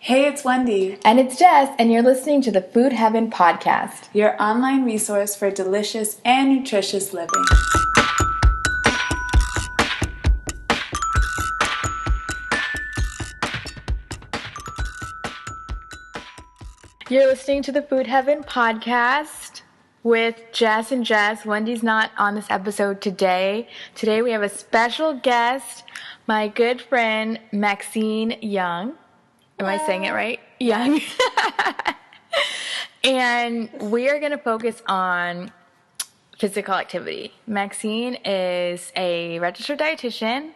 Hey, it's Wendy. And it's Jess, and you're listening to the Food Heaven podcast, your online resource for delicious and nutritious living. You're listening to the Food Heaven podcast with Jess and Jess. Wendy's not on this episode today. Today we have a special guest, my good friend Maxine Yeung. Am I saying it right? Yeung. And we are going to focus on physical activity. Maxine is a registered dietitian.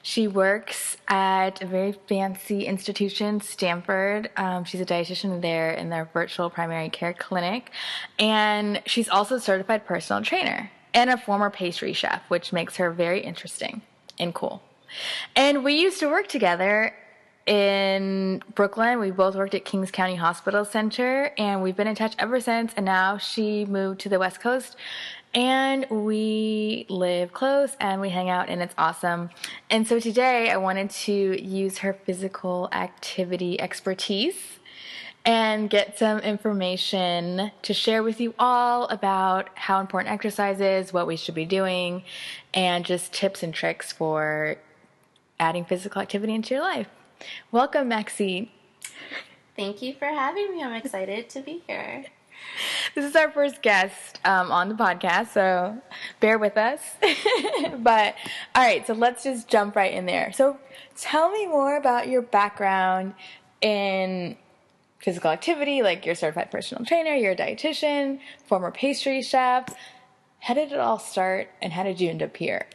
She works at a very fancy institution, Stanford. She's a dietitian there in their virtual primary care clinic. And she's also a certified personal trainer and a former pastry chef, which makes her very interesting and cool. And we used to work together in Brooklyn. We both worked at Kings County Hospital Center, and we've been in touch ever since. And now she moved to the West Coast, and we live close and we hang out, and it's awesome. And so today I wanted to use her physical activity expertise and get some information to share with you all about how important exercise is, what we should be doing, and just tips and tricks for adding physical activity into your life. Welcome, Maxine. Thank you for having me. I'm excited to be here. This is our first guest on the podcast, so bear with us. But, all right, so let's just jump right in there. So tell me more about your background in physical activity, like you're a certified personal trainer, you're a dietitian, former pastry chef. How did it all start, and how did you end up here?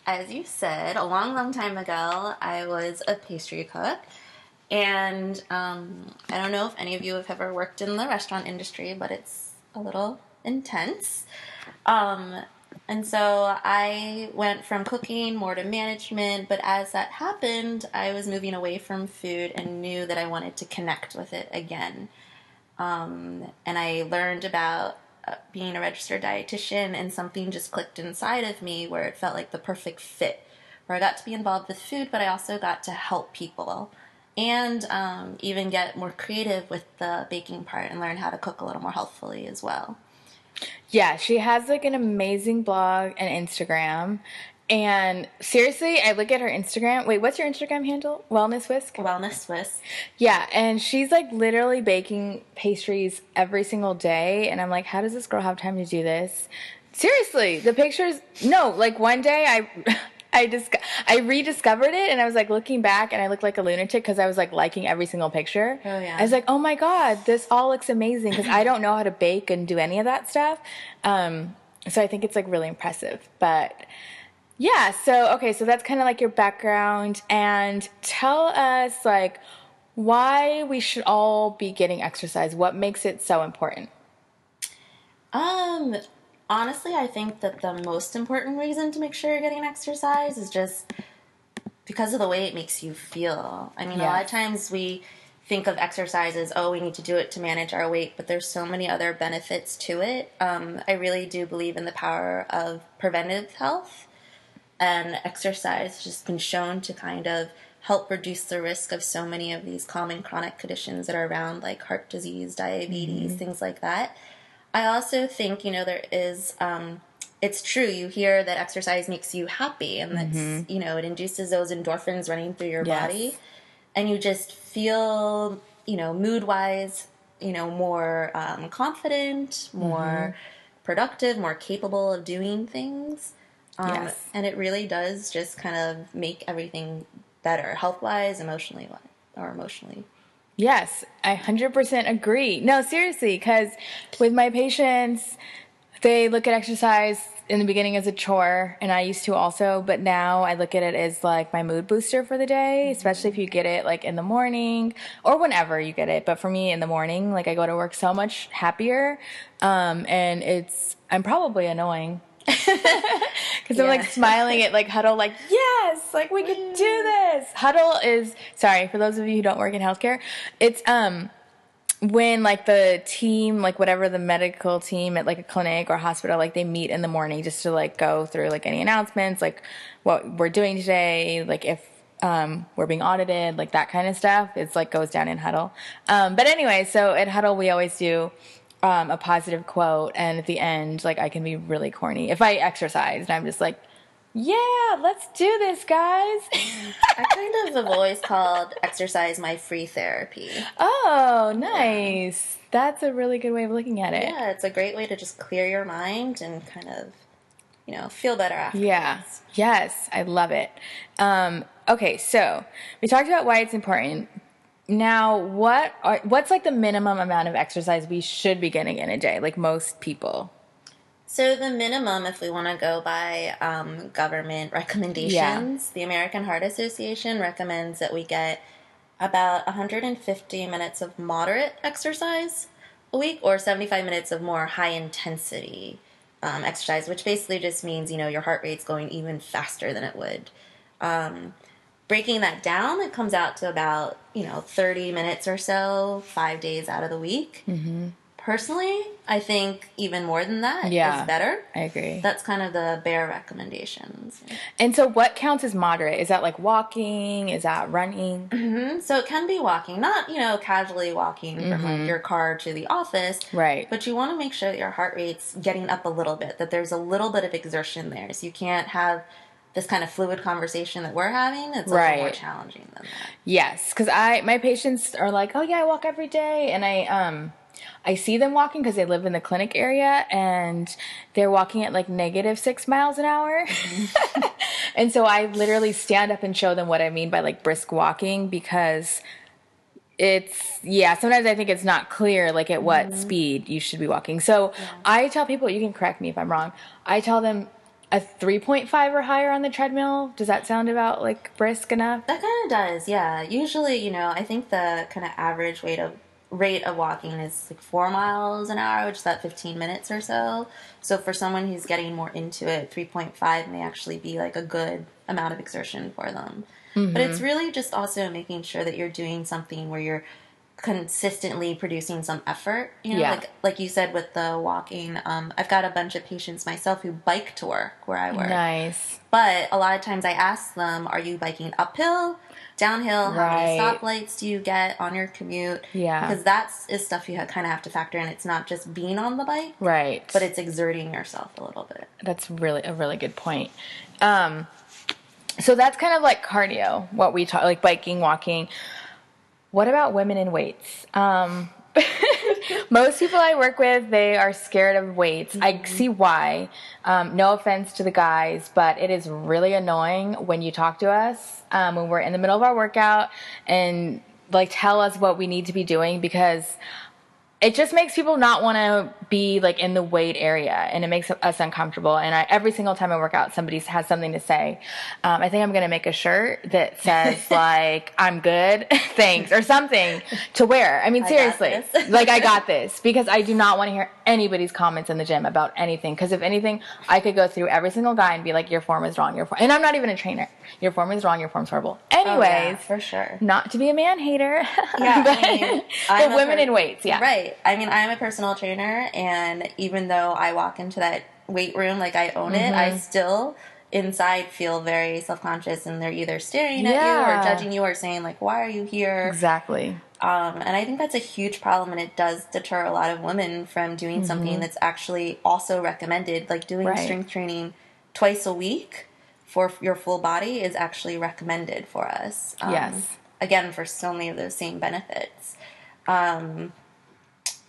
As you said, a long, long time ago, I was a pastry cook. And I don't know if any of you have ever worked in the restaurant industry, but it's a little intense. And so I went from cooking more to management, but as that happened, I was moving away from food and knew that I wanted to connect with it again. And I learned about being a registered dietitian, and something just clicked inside of me where it felt like the perfect fit, where I got to be involved with food, but I also got to help people. And even get more creative with the baking part and learn how to cook a little more healthfully as well. Yeah, she has like an amazing blog and Instagram. And seriously, I look at her Instagram. Wait, what's your Instagram handle? Wellness Whisk? Wellness Whisk. Yeah, and she's like literally baking pastries every single day. And I'm like, how does this girl have time to do this? Seriously, the pictures. No, like one day I rediscovered it, and I was like looking back, and I looked like a lunatic because I was like liking every single picture. Oh yeah. I was like, oh my god, this all looks amazing, because I don't know how to bake and do any of that stuff. So I think it's like really impressive. But yeah, so that's kind of like your background, and tell us like why we should all be getting exercise. What makes it so important? Honestly, I think that the most important reason to make sure you're getting exercise is just because of the way it makes you feel. I mean, A lot of times we think of exercise as, we need to do it to manage our weight, but there's so many other benefits to it. I really do believe in the power of preventive health, and exercise has just been shown to kind of help reduce the risk of so many of these common chronic conditions that are around, like heart disease, diabetes, things like that. I also think, there is, it's true, you hear that exercise makes you happy, and that's, it induces those endorphins running through your body, and you just feel, mood-wise, more confident, more productive, more capable of doing things. And it really does just kind of make everything better, health-wise, emotionally. Yes, I 100% agree. No, seriously, because with my patients, they look at exercise in the beginning as a chore, and I used to also, but now I look at it as like my mood booster for the day, especially if you get it like in the morning or whenever you get it. But for me, in the morning, like I go to work so much happier, and I'm probably annoying. Because I'm like smiling at like Huddle, like, yes, like we can do this. Huddle is, sorry, for those of you who don't work in healthcare, it's when like the team, like whatever the medical team at like a clinic or hospital, like they meet in the morning just to like go through like any announcements, like what we're doing today, like if we're being audited, like that kind of stuff. It's like goes down in huddle. But anyway, so at huddle, we always do a positive quote. And at the end, like I can be really corny. If I exercise and I'm just like, yeah, let's do this, guys. I kind of have always called exercise my free therapy. Oh, nice. Yeah. That's a really good way of looking at it. Yeah, it's a great way to just clear your mind and kind of, feel better afterwards. Yeah. Yes, I love it. Okay, so we talked about why it's important. Now, what's like the minimum amount of exercise we should be getting in a day, like most people? So the minimum, if we want to go by government recommendations, the American Heart Association recommends that we get about 150 minutes of moderate exercise a week or 75 minutes of more high-intensity exercise, which basically just means, your heart rate's going even faster than it would. Breaking that down, it comes out to about, 30 minutes or so, 5 days out of the week. Mm-hmm. Personally, I think even more than that is better. I agree. That's kind of the bare recommendations. And so what counts as moderate? Is that like walking? Is that running? Mm-hmm. So it can be walking, not, casually walking from like your car to the office. Right. But you want to make sure that your heart rate's getting up a little bit, that there's a little bit of exertion there. So you can't have this kind of fluid conversation that we're having. It's a little more challenging than that. Yes, because my patients are like, oh yeah, I walk every day. And I see them walking because they live in the clinic area and they're walking at like -6 miles an hour. Mm-hmm. And so I literally stand up and show them what I mean by like brisk walking because sometimes I think it's not clear like at what speed you should be walking. So I tell people, you can correct me if I'm wrong, I tell them a 3.5 or higher on the treadmill. Does that sound about like brisk enough? That kind of does, yeah. Usually, I think the kind of average rate of walking is like 4 miles an hour, which is about 15 minutes or so. So for someone who's getting more into it, 3.5 may actually be like a good amount of exertion for them. Mm-hmm. But it's really just also making sure that you're doing something where you're consistently producing some effort. Like you said with the walking, I've got a bunch of patients myself who bike to work where I work. Nice. But a lot of times I ask them, are you biking uphill, downhill? How many stoplights do you get on your commute? Yeah. Because is stuff you kind of have to factor in. It's not just being on the bike. Right. But it's exerting yourself a little bit. That's really a really good point. So that's kind of like cardio, what we talk, like biking, walking. What about women in weights? Most people I work with, they are scared of weights. Mm-hmm. I see why. No offense to the guys, but it is really annoying when you talk to us when we're in the middle of our workout and like tell us what we need to be doing because it just makes people not want to be like in the weight area and it makes us uncomfortable. And every single time I work out, somebody has something to say. I think I'm going to make a shirt that says like, I'm good, thanks, or something to wear. I mean, seriously, like I got this because I do not want to hear anybody's comments in the gym about anything. Because if anything, I could go through every single guy and be like, your form is wrong. And I'm not even a trainer. Your form is wrong. Your form's horrible. Anyways, for sure. Not to be a man hater. Yeah, but women in weights, yeah. Right. I mean, I'm a personal trainer, and even though I walk into that weight room like I own it, I still inside feel very self-conscious, and they're either staring at you or judging you or saying, like, why are you here? Exactly. And I think that's a huge problem, and it does deter a lot of women from doing something that's actually also recommended, like doing strength training twice a week for your full body is actually recommended for us. Yes. Again, for so many of those same benefits.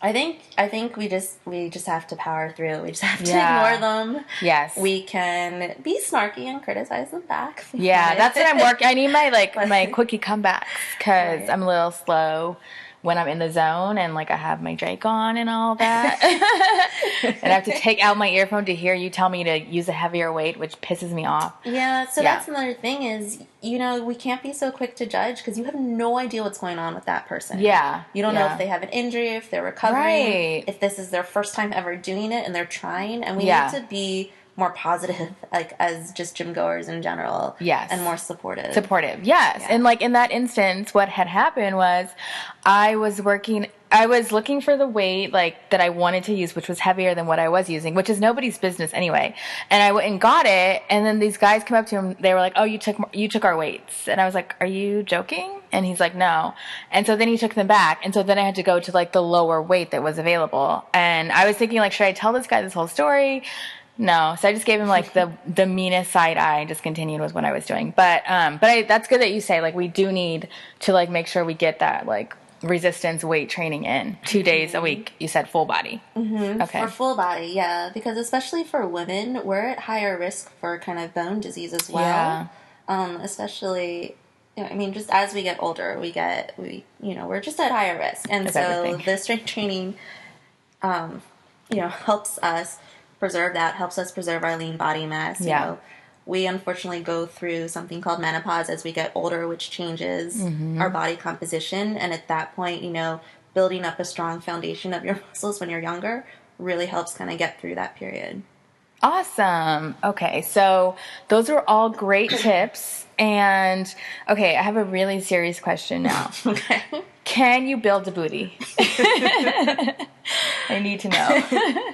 I think we just have to power through. We just have to ignore them. Yes. We can be snarky and criticize them back. Yeah, that's what I'm working. I need my quickie comebacks because I'm a little slow when I'm in the zone and like I have my Drake on and all that. And I have to take out my earphone to hear you tell me to use a heavier weight, which pisses me off. Yeah, so that's another thing is, we can't be so quick to judge because you have no idea what's going on with that person. Yeah. You don't know if they have an injury, if they're recovering, if this is their first time ever doing it and they're trying. And we need to be more positive, like as just gym goers in general. Yes. And more supportive. Yes. Yeah. And like in that instance, what had happened was I was working I was looking for the weight like that I wanted to use, which was heavier than what I was using, which is nobody's business anyway. And I went and got it, and then these guys come up to him. They were like, "Oh, you took our weights," and I was like, "Are you joking?" And he's like, "No." And so then he took them back, and so then I had to go to like the lower weight that was available. And I was thinking like, should I tell this guy this whole story? No, so I just gave him like the meanest side eye and just continued with what I was doing. But that's good that you say like we do need to like make sure we get that like resistance weight training in 2 days a week. You said full body. Mm-hmm. Okay. For full body, yeah, because especially for women, we're at higher risk for kind of bone disease as well. Yeah. Especially, I mean, just as we get older, we're just at higher risk, and so everything. The strength training, helps us preserve that, helps us preserve our lean body mass. You know, we unfortunately go through something called menopause as we get older, which changes our body composition. And at that point, building up a strong foundation of your muscles when you're younger really helps kind of get through that period. Awesome. Okay, so those are all great tips. And okay, I have a really serious question now. Okay. Can you build a booty? I need to know.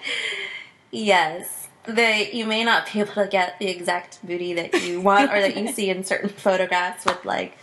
Yes. You may not be able to get the exact booty that you want or that you see in certain photographs with like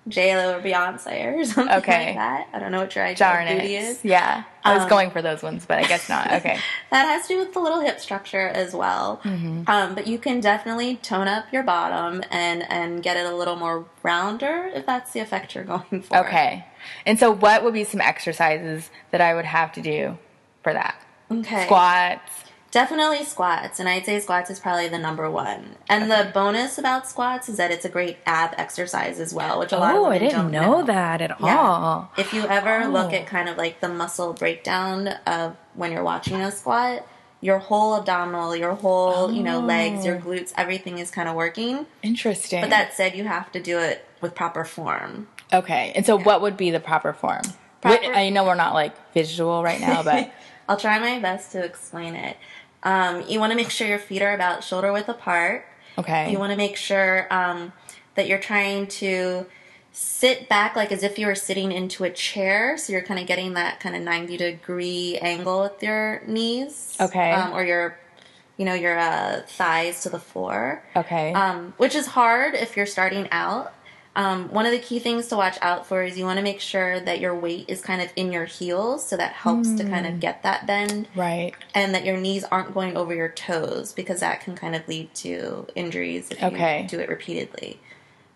J-Lo or Beyonce or something like that. I don't know what your ideal booty is. Yeah. I was going for those ones, but I guess not. Okay. That has to do with the little hip structure as well. Mm-hmm. But you can definitely tone up your bottom and get it a little more rounder if that's the effect you're going for. Okay. And so what would be some exercises that I would have to do for that? Okay. Squats. Definitely squats, and I'd say squats is probably the number one. And the bonus about squats is that it's a great ab exercise as well, which a lot of women don't know. I didn't know that at all. If you ever look at kind of like the muscle breakdown of when you're watching a squat, your whole abdominal, your whole, legs, your glutes, everything is kind of working. Interesting. But that said, you have to do it with proper form. Okay. And so what would be the proper form? I know we're not like visual right now, but I'll try my best to explain it. You want to make sure your feet are about shoulder width apart. Okay. You want to make sure that you're trying to sit back like as if you were sitting into a chair. So you're kind of getting that kind of 90-degree angle with your knees. Okay. Or your thighs to the floor. Okay. Which is hard if you're starting out. One of the key things to watch out for is you want to make sure that your weight is kind of in your heels, so that helps to kind of get that bend. Right. And that your knees aren't going over your toes, because that can kind of lead to injuries if you do it repeatedly.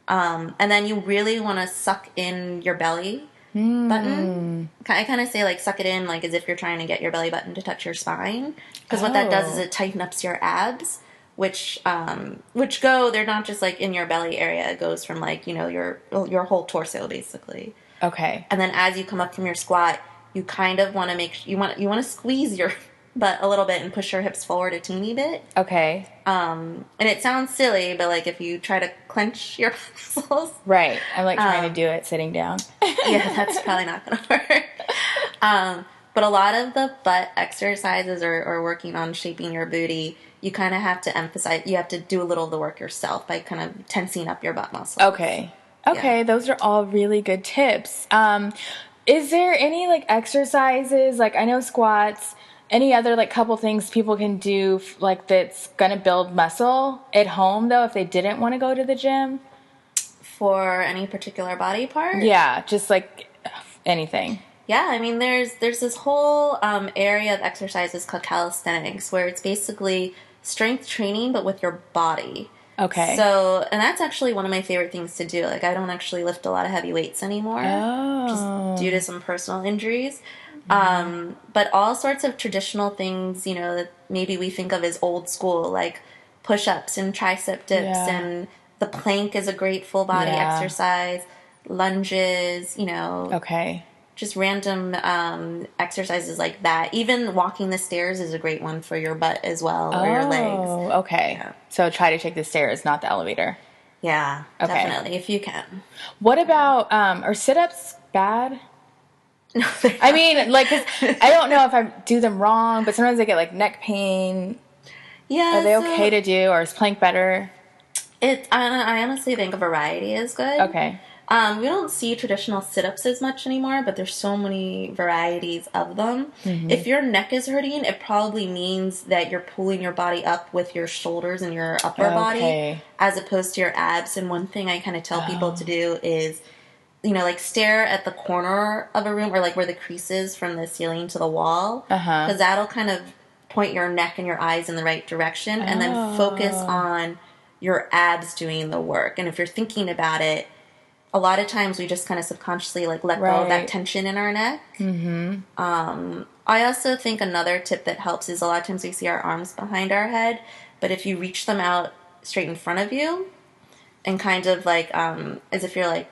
And then you really want to suck in your belly button. I kind of say like suck it in like as if you're trying to get your belly button to touch your spine, because what that does is it tightens up your abs. Which they're not just like in your belly area. It goes from like, your whole torso basically. Okay. And then as you come up from your squat, you kind of want to you want to squeeze your butt a little bit and push your hips forward a teeny bit. Okay. And it sounds silly, but like if you try to clench your muscles. Right. I'm like trying to do it sitting down. Yeah, that's probably not going to work. But a lot of the butt exercises or working on shaping your booty, you kind of have to emphasize, you have to do a little of the work yourself by kind of tensing up your butt muscles. Okay. Okay, those are all really good tips. Is there any like exercises, like I know squats, any other like couple things people can do like that's going to build muscle at home though if they didn't want to go to the gym? For any particular body part? Yeah, just like anything. Yeah, I mean, there's this whole area of exercises called calisthenics, where it's basically strength training, but with your body. Okay. So, and that's actually one of my favorite things to do. Like, I don't actually lift a lot of heavy weights anymore, just due to some personal injuries. But all sorts of traditional things, that maybe we think of as old school, like push-ups and tricep dips, and the plank is a great full body exercise, lunges, Okay. Just random exercises like that. Even walking the stairs is a great one for your butt as well, or your legs. Oh, okay. Yeah. So try to take the stairs, not the elevator. Yeah, definitely, if you can. What about, are sit-ups bad? No, I mean, like, 'cause I don't know if I do them wrong, but sometimes I get, like, neck pain. Yeah. Are they okay to do, or is plank better? I honestly think a variety is good. Okay. We don't see traditional sit-ups as much anymore, but there's so many varieties of them. If your neck is hurting, it probably means that you're pulling your body up with your shoulders and your upper body as opposed to your abs. And one thing I kind of tell people to do is, you know, like stare at the corner of a room or like where the crease is from the ceiling to the wall, because that'll kind of point your neck and your eyes in the right direction, and then focus on your abs doing the work. And if you're thinking about it, a lot of times we just kind of subconsciously like let go of that tension in our neck. I also think another tip that helps is a lot of times we see our arms behind our head, but if you reach them out straight in front of you and kind of like as if you're like,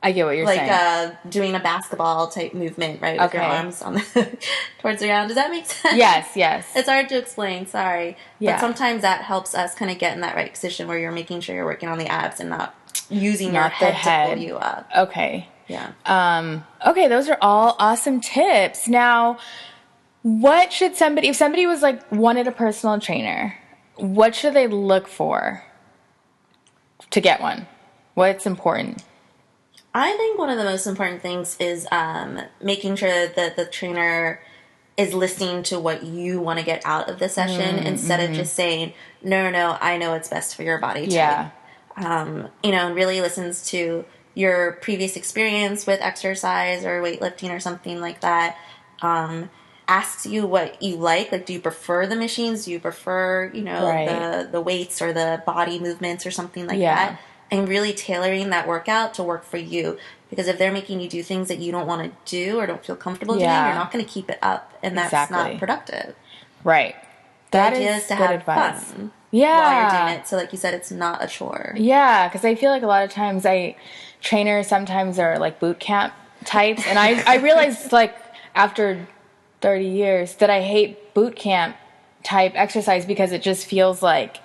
I get what you're saying. Like doing a basketball type movement, right? With your arms on the towards the ground. Does that make sense? Yes. It's hard to explain, sorry. Yeah. But sometimes that helps us kind of get in that right position where you're making sure you're working on the abs and not using your head to pull you up. Okay. Yeah. Okay, those are all awesome tips. Now, what should if somebody was like wanted a personal trainer, what should they look for to get one? What's important? I think one of the most important things is making sure that the trainer is listening to what you want to get out of the session instead of just saying, no, I know what's best for your body type. Yeah. You know, and really listens to your previous experience with exercise or weightlifting or something like that. Asks you what you like do you prefer the machines? Do you prefer, you know, the weights or the body movements or something like that? And really tailoring that workout to work for you. Because if they're making you do things that you don't want to do or don't feel comfortable doing, you're not going to keep it up. And that's not productive. Right. That is to have advice. Fun while you're doing it. So like you said, it's not a chore. Yeah, because I feel like a lot of times trainers sometimes are like boot camp types. And I realized like after 30 years that I hate boot camp type exercise because it just feels like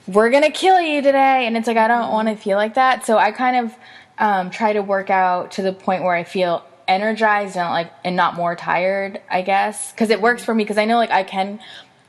we're going to kill you today. And it's like, I don't want to feel like that. So I kind of try to work out to the point where I feel energized and not more tired, I guess. Because it works for me because I know like I can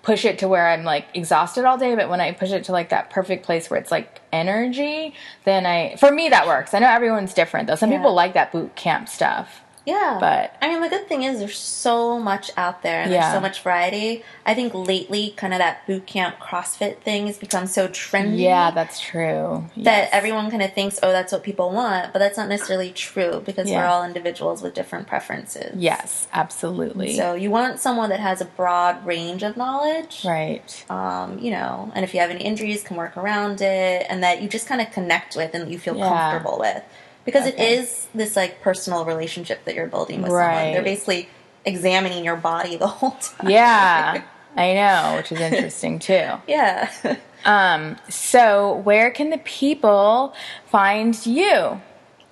push it to where I'm like exhausted all day. But when I push it to like that perfect place where it's like energy, then for me that works. I know everyone's different though. Some people like that boot camp stuff. Yeah. But I mean, the good thing is there's so much out there and there's so much variety. I think lately kind of that boot camp CrossFit thing has become so trendy. Yeah, that's true. That everyone kind of thinks, oh, that's what people want. But that's not necessarily true because we're all individuals with different preferences. Yes, absolutely. So you want someone that has a broad range of knowledge. Right. You know, and if you have any injuries, can work around it. And that you just kind of connect with and that you feel comfortable with. Because it is this, like, personal relationship that you're building with someone. They're basically examining your body the whole time. Yeah, I know, which is interesting, too. Yeah. So where can the people find you?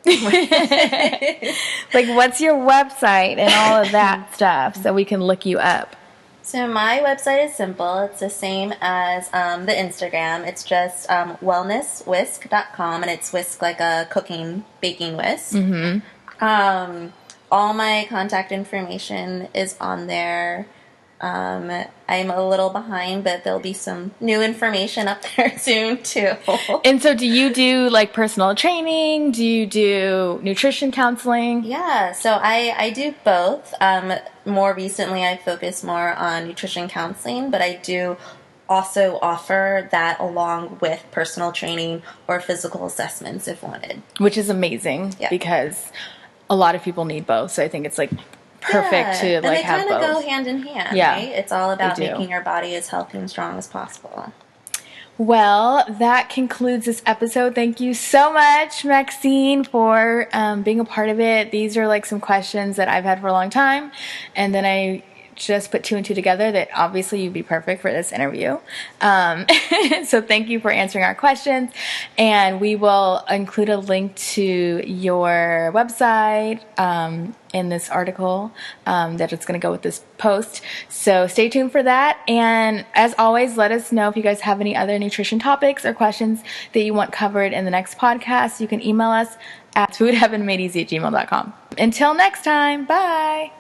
Like, what's your website and all of that stuff so we can look you up? So my website is simple. It's the same as the Instagram. It's just wellnesswhisk.com, and it's whisk like a cooking, baking whisk. All my contact information is on there. I'm a little behind, but there'll be some new information up there soon, too. And so do you do, like, personal training? Do you do nutrition counseling? Yeah, so I do both. More recently, I focus more on nutrition counseling, but I do also offer that along with personal training or physical assessments if wanted. Which is amazing because a lot of people need both, so I think it's, like, perfect to like have both. And they kind of go hand in hand, right? It's all about making your body as healthy and strong as possible. Well, that concludes this episode. Thank you so much, Maxine, for being a part of it. These are like some questions that I've had for a long time, and then I just put two and two together that obviously you'd be perfect for this interview. So thank you for answering our questions, and we will include a link to your website in this article that it's going to go with this post. So stay tuned for that, and as always, let us know if you guys have any other nutrition topics or questions that you want covered in the next podcast. You can email us at foodheavenmadeeasy@gmail.com. Until next time, bye!